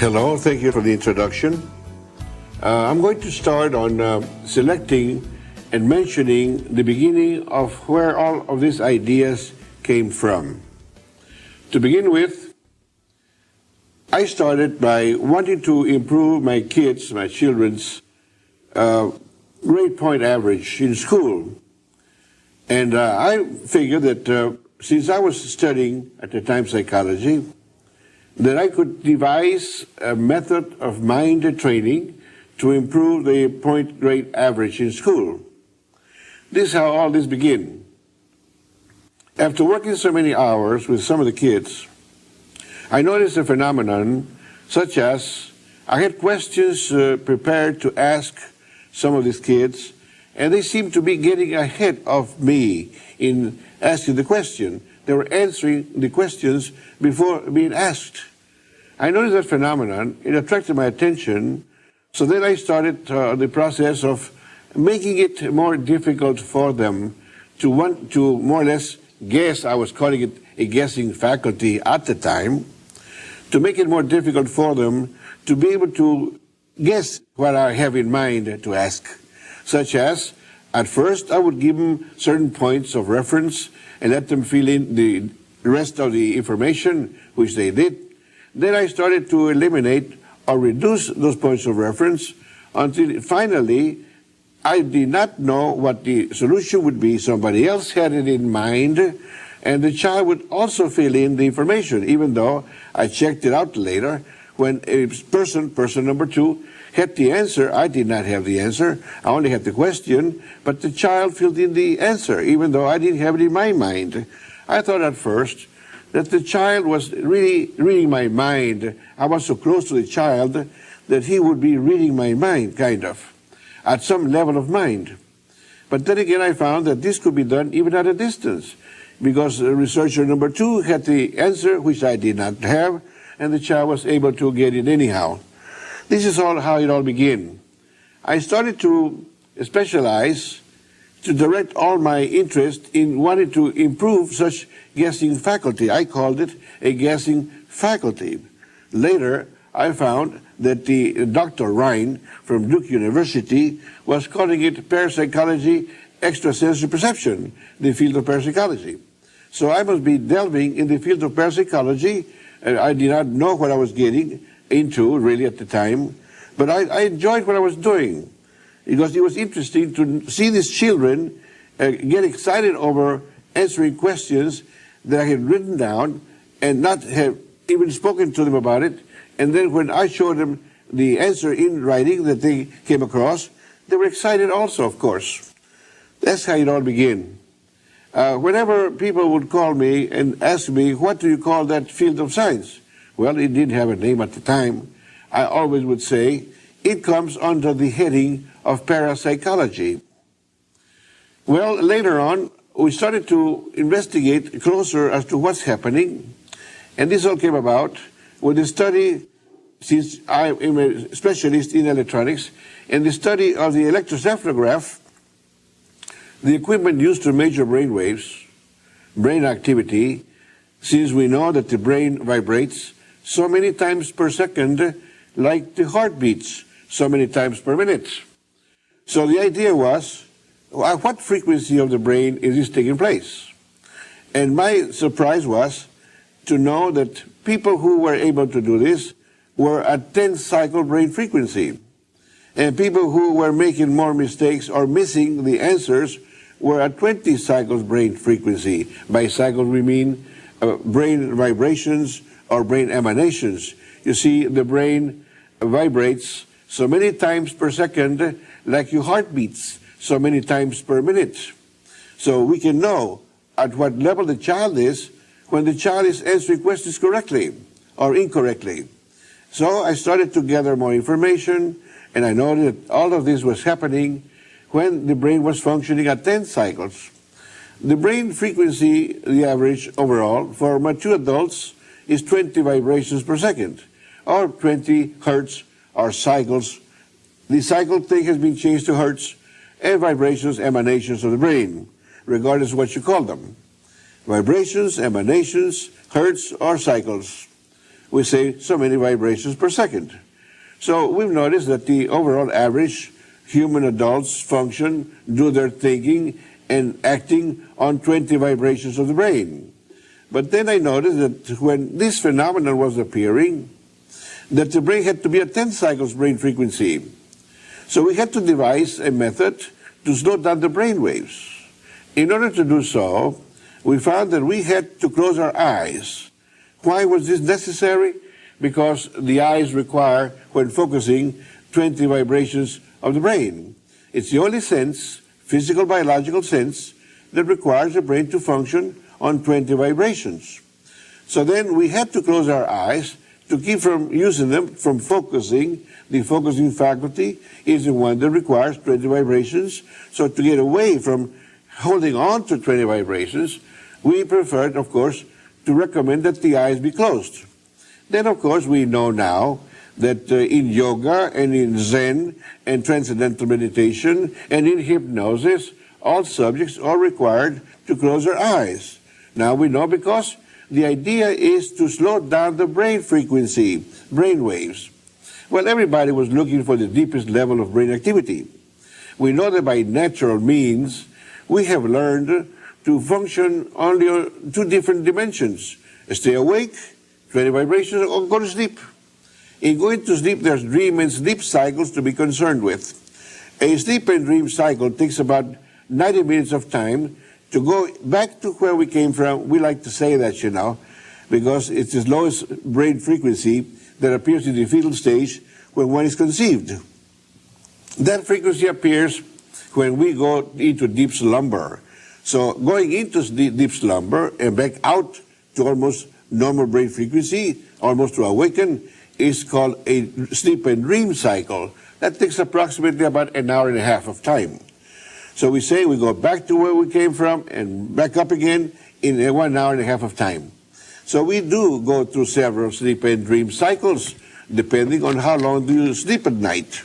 Hello, thank you for the introduction. I'm going to start on selecting and mentioning the beginning of where all of these ideas came from. To begin with, I started by wanting to improve my children's grade point average in school. And I figured that since I was studying at the time psychology, that I could devise a method of mind training to improve the point grade average in school. This is how all this began. After working so many hours with some of the kids, I noticed a phenomenon such as I had questions prepared to ask some of these kids, and they seemed to be getting ahead of me in asking the question. They were answering the questions before being asked. I noticed that phenomenon. It attracted my attention. So then I started the process of making it more difficult for them to want to more or less guess. I was calling it a guessing faculty at the time. To make it more difficult for them to be able to guess what I have in mind to ask. Such as, at first I would give them certain points of reference and let them fill in the rest of the information, which they did. Then I started to eliminate or reduce those points of reference until finally I did not know what the solution would be. Somebody else had it in mind, and the child would also fill in the information, even though I checked it out later. When a person number two, had the answer, I did not have the answer. I only had the question, but the child filled in the answer, even though I didn't have it in my mind. I thought at first that the child was really reading my mind. I was so close to the child that he would be reading my mind, kind of, at some level of mind. But then again, I found that this could be done even at a distance, because researcher number two had the answer, which I did not have, and the child was able to get it anyhow. This is how it all began. I started to specialize, to direct all my interest in wanting to improve such guessing faculty. I called it a guessing faculty. Later, I found that the Dr. Ryan from Duke University was calling it parapsychology extrasensory perception, the field of parapsychology. So I must be delving in the field of parapsychology. I did not know what I was getting into really at the time, but I enjoyed what I was doing because it was interesting to see these children get excited over answering questions that I had written down and not have even spoken to them about it. And then when I showed them the answer in writing that they came across, they were excited also, of course. That's how it all began. Whenever people would call me and ask me, what do you call that field of science? Well, it didn't have a name at the time. I always would say, it comes under the heading of parapsychology. Well, later on, we started to investigate closer as to what's happening. And this all came about with the study, since I am a specialist in electronics, and the study of the electroencephalograph, the equipment used to measure brain waves, brain activity, since we know that the brain vibrates so many times per second, like the heart beats so many times per minute. So the idea was, at what frequency of the brain is this taking place? And my surprise was to know that people who were able to do this were at 10-cycle brain frequency. And people who were making more mistakes or missing the answers were at 20 cycles brain frequency. By cycles we mean brain vibrations or brain emanations. You see, the brain vibrates so many times per second, like your heart beats so many times per minute. So we can know at what level the child is when the child is answering questions correctly or incorrectly. So I started to gather more information, and I noted that all of this was happening when the brain was functioning at 10 cycles. The brain frequency, the average overall, for mature adults is 20 vibrations per second, or 20 hertz or cycles. The cycle thing has been changed to hertz, and vibrations, emanations of the brain, regardless of what you call them. Vibrations, emanations, hertz, or cycles. we say so many vibrations per second. So we've noticed that the overall average human adults function, do their thinking and acting on 20 vibrations of the brain. But then I noticed that when this phenomenon was appearing, that the brain had to be at 10 cycles brain frequency. So we had to devise a method to slow down the brain waves. In order to do so, we found that we had to close our eyes. Why was this necessary? Because the eyes require, when focusing, 20 vibrations of the brain. It's the only sense, physical, biological sense, that requires the brain to function on 20 vibrations. So then we had to close our eyes to keep from using them, from focusing. The focusing faculty is the one that requires 20 vibrations. So to get away from holding on to 20 vibrations, we preferred, of course, to recommend that the eyes be closed. Then, of course, we know now that in yoga and in Zen and transcendental meditation and in hypnosis, all subjects are required to close their eyes. Now we know because the idea is to slow down the brain frequency, brain waves. Well, everybody was looking for the deepest level of brain activity. We know that by natural means, we have learned to function only on two different dimensions. Stay awake, 20 vibrations, or go to sleep. In going to sleep, there's dream and sleep cycles to be concerned with. A sleep and dream cycle takes about 90 minutes of time to go back to where we came from. We like to say that, you know, because it's the lowest brain frequency that appears in the fetal stage when one is conceived. That frequency appears when we go into deep slumber. So going into deep slumber and back out to almost normal brain frequency, almost to awaken, is called a sleep and dream cycle. That takes approximately about an hour and a half of time. So we say we go back to where we came from and back up again in 1 hour and a half of time. So we do go through several sleep and dream cycles, depending on how long do you sleep at night.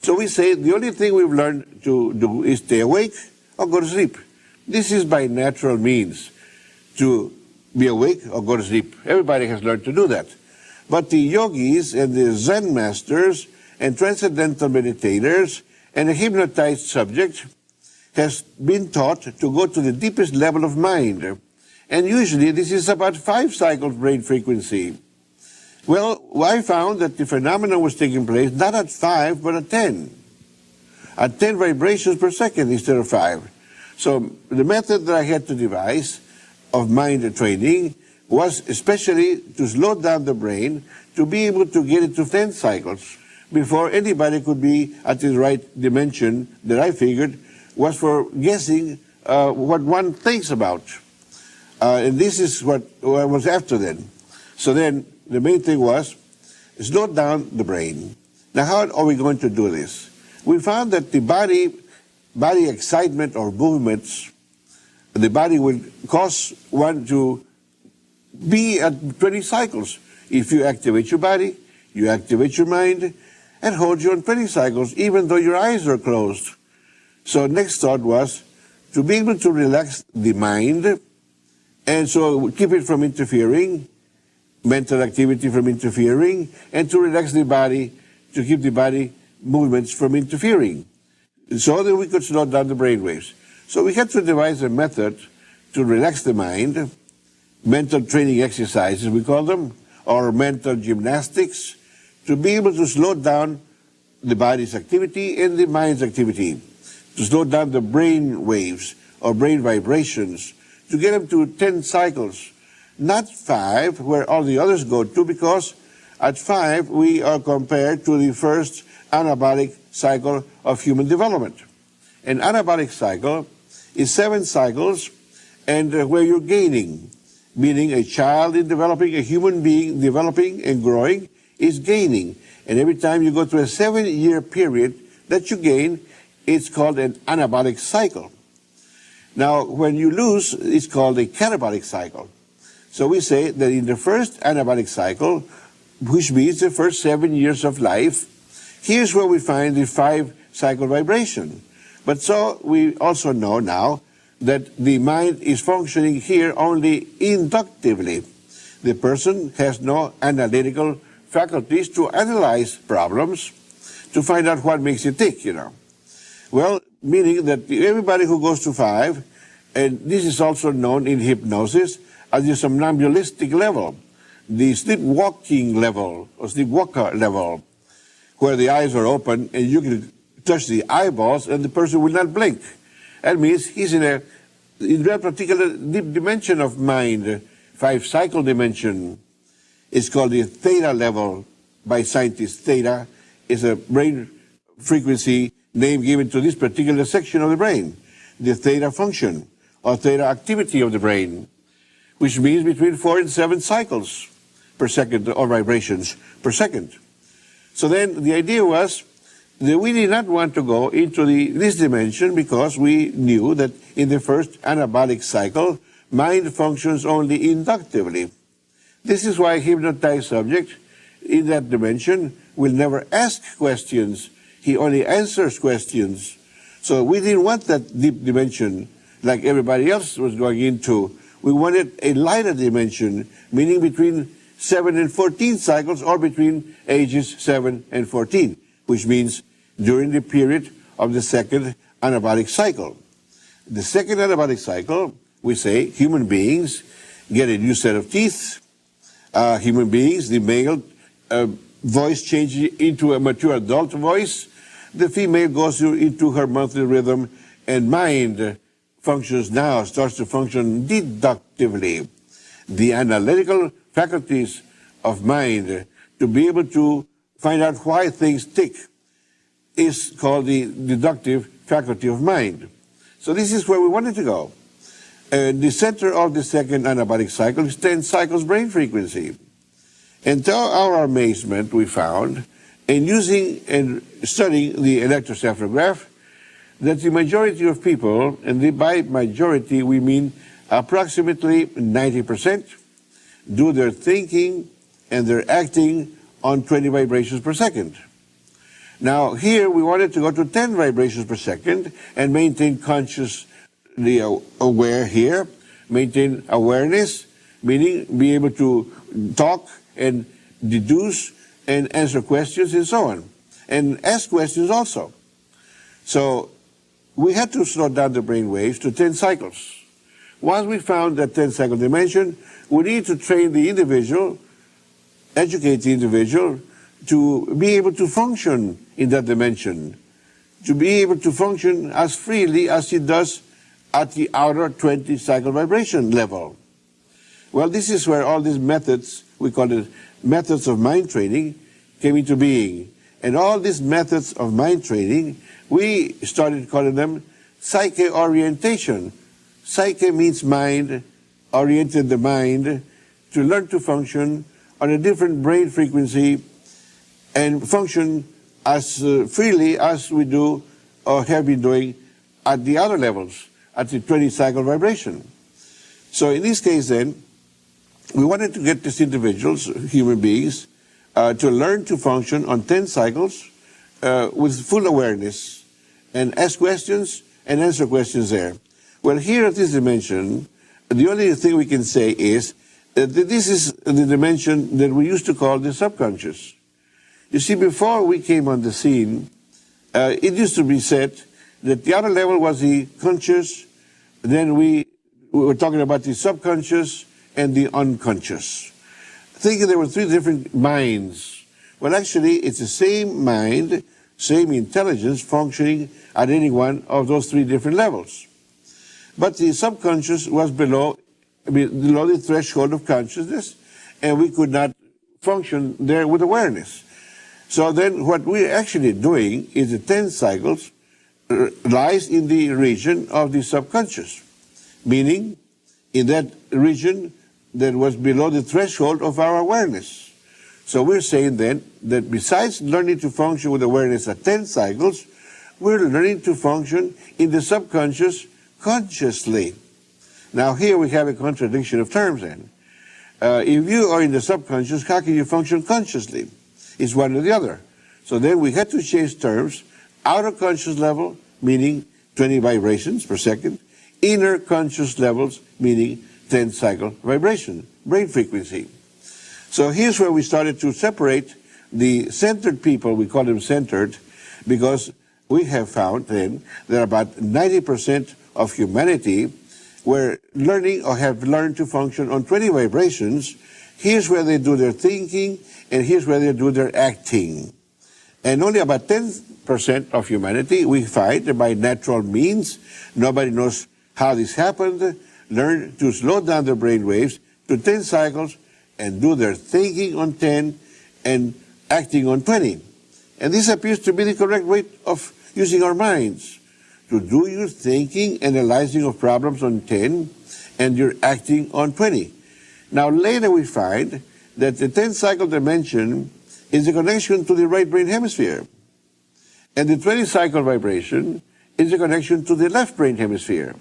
So we say the only thing we've learned to do is stay awake or go to sleep. This is by natural means, to be awake or go to sleep. Everybody has learned to do that. But the yogis and the Zen masters and transcendental meditators and a hypnotized subject has been taught to go to the deepest level of mind. And usually this is about 5 cycles brain frequency. Well, I found that the phenomenon was taking place not at 5, but at 10. At 10 vibrations per second instead of 5. So the method that I had to devise of mind training was especially to slow down the brain to be able to get it to 10 cycles before anybody could be at the right dimension that I figured was for guessing what one thinks about. And this is what I was after then. So then the main thing was slow down the brain. Now how are we going to do this? We found that the body excitement or movements, the body will cause one to be at 20 cycles. If you activate your body, you activate your mind, and hold you on 20 cycles, even though your eyes are closed. So next thought was to be able to relax the mind, and so keep it from interfering, mental activity from interfering, and to relax the body, to keep the body movements from interfering, so that we could slow down the brain waves. So we had to devise a method to relax the mind, mental training exercises, we call them, or mental gymnastics, to be able to slow down the body's activity and the mind's activity, to slow down the brain waves or brain vibrations, to get them to 10 cycles, not 5, where all the others go to, because at 5 we are compared to the first anabolic cycle of human development. An anabolic cycle is 7 cycles, and where you're gaining, meaning a child is developing, a human being developing and growing is gaining. And every time you go through a 7-year period that you gain, it's called an anabolic cycle. Now, when you lose, it's called a catabolic cycle. So we say that in the first anabolic cycle, which means the first 7 years of life, here's where we find the 5-cycle vibration. But so we also know now that the mind is functioning here only inductively. the person has no analytical faculties to analyze problems, to find out what makes it tick, Well, meaning that everybody who goes to 5, and this is also known in hypnosis as the somnambulistic level, the sleepwalking level, or sleepwalker level, where the eyes are open and you can touch the eyeballs and the person will not blink. That means he's in that particular deep dimension of mind, 5-cycle dimension. It's called the Theta Level by scientists. Theta is a brain frequency name given to this particular section of the brain, the theta function or theta activity of the brain, which means between 4 and 7 cycles per second or vibrations per second. So then the idea was that we did not want to go into this dimension because we knew that in the first anabolic cycle, mind functions only inductively. This is why a hypnotized subject in that dimension will never ask questions. He only answers questions. So we didn't want that deep dimension like everybody else was going into. We wanted a lighter dimension, meaning between 7 and 14 cycles or between ages 7 and 14, which means during the period of the second anabolic cycle. The second anabolic cycle, we say human beings get a new set of teeth. Human beings, the male voice changes into a mature adult voice. The female goes into her monthly rhythm, and mind starts to function deductively. The analytical faculties of mind to be able to find out why things tick is called the deductive faculty of mind. So this is where we wanted to go. The center of the second anabolic cycle is 10 cycles brain frequency. And to our amazement, we found, in using and studying the electroencephalograph, that the majority of people, and by majority we mean approximately 90%, do their thinking and their acting on 20 vibrations per second. Now here we wanted to go to 10 vibrations per second and maintain consciously aware here, maintain awareness, meaning be able to talk and deduce and answer questions and so on, and ask questions also. So we had to slow down the brain waves to 10 cycles. Once we found that 10-cycle dimension, we need to train the individual, educate the individual to be able to function in that dimension, to be able to function as freely as he does at the outer 20-cycle vibration level. Well, this is where all these methods, we call it methods of mind training, came into being. And all these methods of mind training, we started calling them psyche orientation. Psyche means mind, oriented the mind to learn to function on a different brain frequency and function as freely as we do or have been doing at the other levels, at the 20-cycle vibration. So in this case then, we wanted to get these individuals, human beings, to learn to function on 10 cycles with full awareness and ask questions and answer questions there. Well, here at this dimension, the only thing we can say is that this is the dimension that we used to call the subconscious. You see, before we came on the scene, it used to be said that the other level was the conscious, then we were talking about the subconscious and the unconscious, thinking there were 3 different minds. Well, actually, it's the same mind, same intelligence functioning at any one of those 3 different levels. But the subconscious was below the threshold of consciousness, and we could not function there with awareness. So then what we're actually doing is the 10 cycles lies in the region of the subconscious, meaning in that region that was below the threshold of our awareness. So we're saying then that besides learning to function with awareness at 10 cycles, we're learning to function in the subconscious consciously. Now here we have a contradiction of terms then. If you are in the subconscious, how can you function consciously? It's one or the other. So then we had to change terms. Outer conscious level, meaning 20 vibrations per second. Inner conscious levels, meaning 10 cycle vibration, brain frequency. So here's where we started to separate the centered people. We call them centered because we have found then that about 90% of humanity were learning or have learned to function on 20 vibrations. Here's where they do their thinking, and here's where they do their acting. And only about 10% of humanity, we find that by natural means, nobody knows how this happened, learn to slow down their brain waves to 10 cycles and do their thinking on 10 and acting on 20. And this appears to be the correct way of using our minds, to do your thinking, analyzing of problems on 10, and your acting on 20. Now later we find that the 10 cycle dimension is a connection to the right brain hemisphere. And the 20 cycle vibration is a connection to the left brain hemisphere.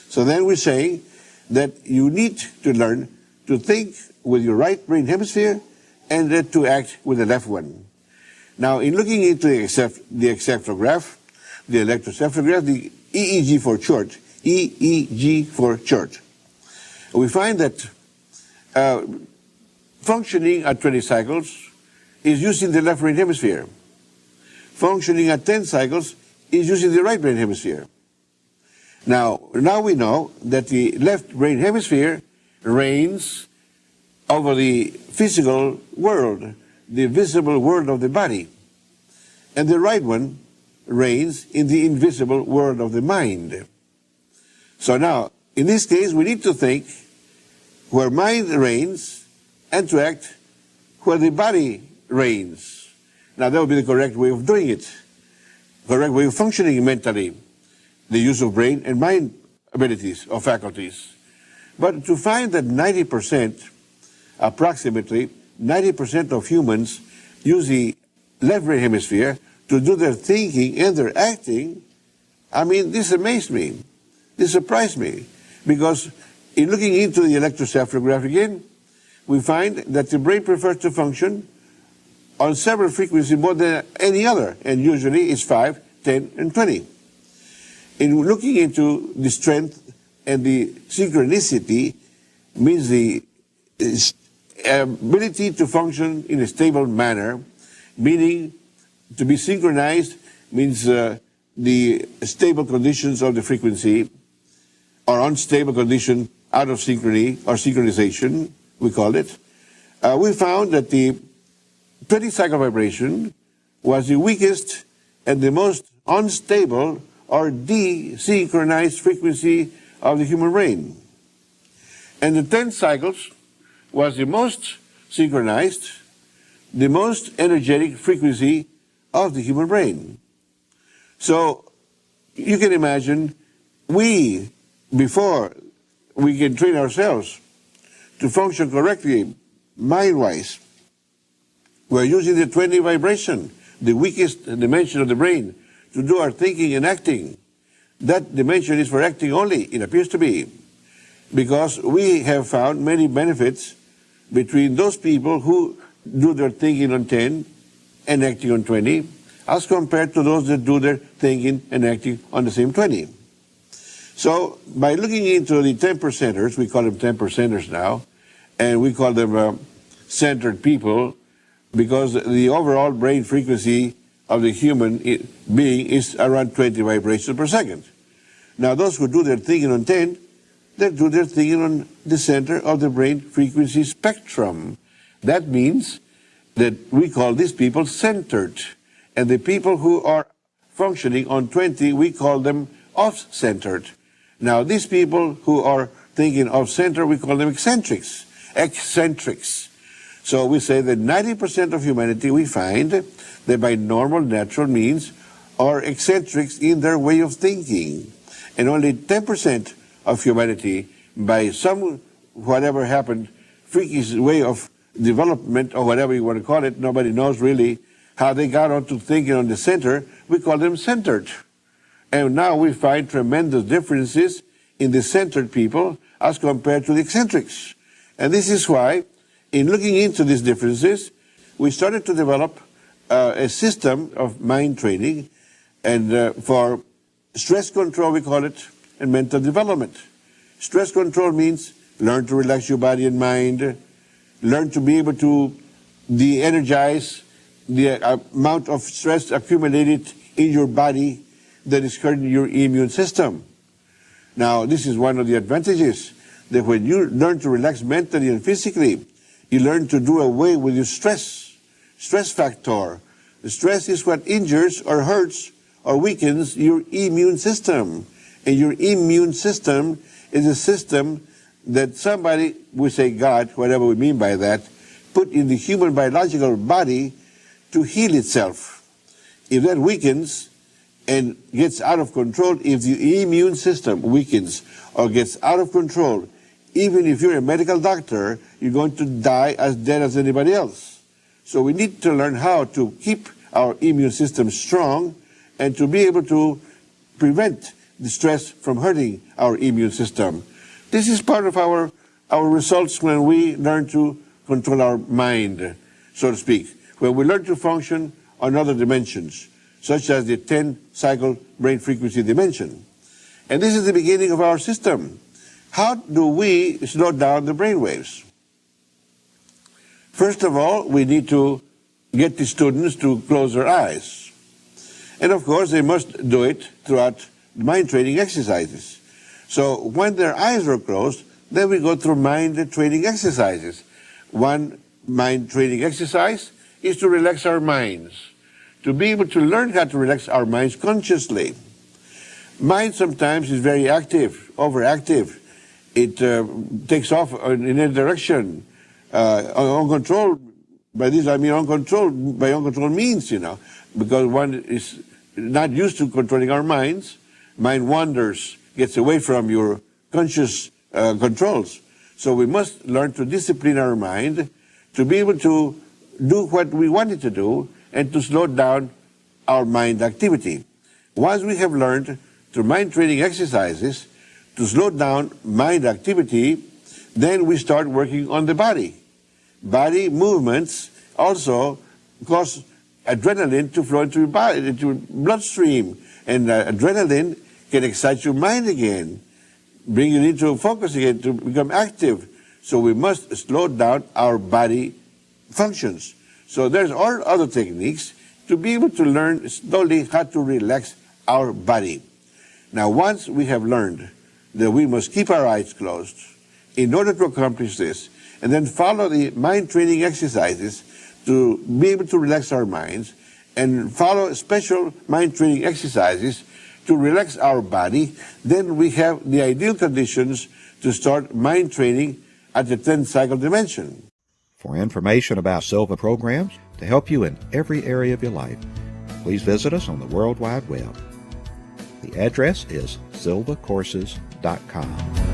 So then we say that you need to learn to think with your right brain hemisphere and then to act with the left one. Now, in looking into the exceptograph, the electrocephalograph, the EEG for short, EEG for short, we find that functioning at 20 cycles is using the left brain hemisphere. Functioning at 10 cycles is using the right brain hemisphere. Now we know that the left brain hemisphere reigns over the physical world, the visible world of the body. And the right one reigns in the invisible world of the mind. So now, in this case, we need to think where mind reigns and to act where the body reigns. Now, that would be the correct way of doing it, correct way of functioning mentally, the use of brain and mind abilities or faculties. But to find that 90%, approximately 90% of humans use the left brain hemisphere to do their thinking and their acting, I mean, this amazed me. This surprised me. Because in looking into the electrocephalograph again, we find that the brain prefers to function on several frequencies more than any other, and usually it's 5, 10, and 20. In looking into the strength and the synchronicity, means the ability to function in a stable manner, meaning to be synchronized means the stable conditions of the frequency or unstable condition out of synchrony or synchronization, we call it. We found that the 20 cycle vibration was the weakest and the most unstable or desynchronized frequency of the human brain. And the 10 cycles was the most synchronized, the most energetic frequency of the human brain. So you can imagine before we can train ourselves to function correctly mind-wise, we're using the 20 vibration, the weakest dimension of the brain, to do our thinking and acting. That dimension is for acting only, it appears to be, because we have found many benefits between those people who do their thinking on 10 and acting on 20, as compared to those that do their thinking and acting on the same 20. So by looking into the 10%ers, we call them 10%ers now, and we call them centered people, because the overall brain frequency of the human being is around 20 vibrations per second. Now those who do their thinking on 10, they do their thinking on the center of the brain frequency spectrum. That means that we call these people centered. And the people who are functioning on 20, we call them off-centered. Now these people who are thinking off-center, we call them eccentrics. So we say that 90% of humanity, we find that by normal, natural means, are eccentrics in their way of thinking. And only 10% of humanity, by some, whatever happened, freaky way of development, or whatever you want to call it, nobody knows really how they got onto thinking on the center, we call them centered. And now we find tremendous differences in the centered people as compared to the eccentrics. And this is why, in looking into these differences, we started to develop a system of mind training, and for stress control, we call it, and mental development. Stress control means learn to relax your body and mind, learn to be able to de-energize the amount of stress accumulated in your body that is hurting your immune system. Now, this is one of the advantages, that when you learn to relax mentally and physically, you learn to do away with your stress factor. The stress is what injures or hurts or weakens your immune system. And your immune system is a system that somebody, we say God, whatever we mean by that, put in the human biological body to heal itself. If that weakens and gets out of control, if the immune system weakens or gets out of control, even if you're a medical doctor, you're going to die as dead as anybody else. So we need to learn how to keep our immune system strong and to be able to prevent the stress from hurting our immune system. This is part of our results when we learn to control our mind, so to speak, when we learn to function on other dimensions, such as the 10-cycle brain frequency dimension. And this is the beginning of our system. How do we slow down the brain waves? First of all, we need to get the students to close their eyes. And of course, they must do it throughout mind training exercises. So when their eyes are closed, then we go through mind training exercises. One mind training exercise is to relax our minds, to be able to learn how to relax our minds consciously. Mind sometimes is very active, overactive. It takes off in any direction, uncontrolled. By this I mean uncontrolled, by uncontrolled means, because one is not used to controlling our minds. Mind wanders, gets away from your conscious controls. So we must learn to discipline our mind to be able to do what we want it to do and to slow down our mind activity. Once we have learned through mind training exercises to slow down mind activity, then we start working on the body. Body movements also cause adrenaline to flow into your body, into your bloodstream, and adrenaline can excite your mind again, bring you into focus again, to become active. So we must slow down our body functions. So there's all other techniques to be able to learn slowly how to relax our body. Now, once we have learned that we must keep our eyes closed in order to accomplish this, and then follow the mind training exercises to be able to relax our minds, and follow special mind training exercises to relax our body, then we have the ideal conditions to start mind training at the 10th cycle dimension. For information about Silva programs to help you in every area of your life, please visit us on the World Wide Web. The address is silvacourses.com.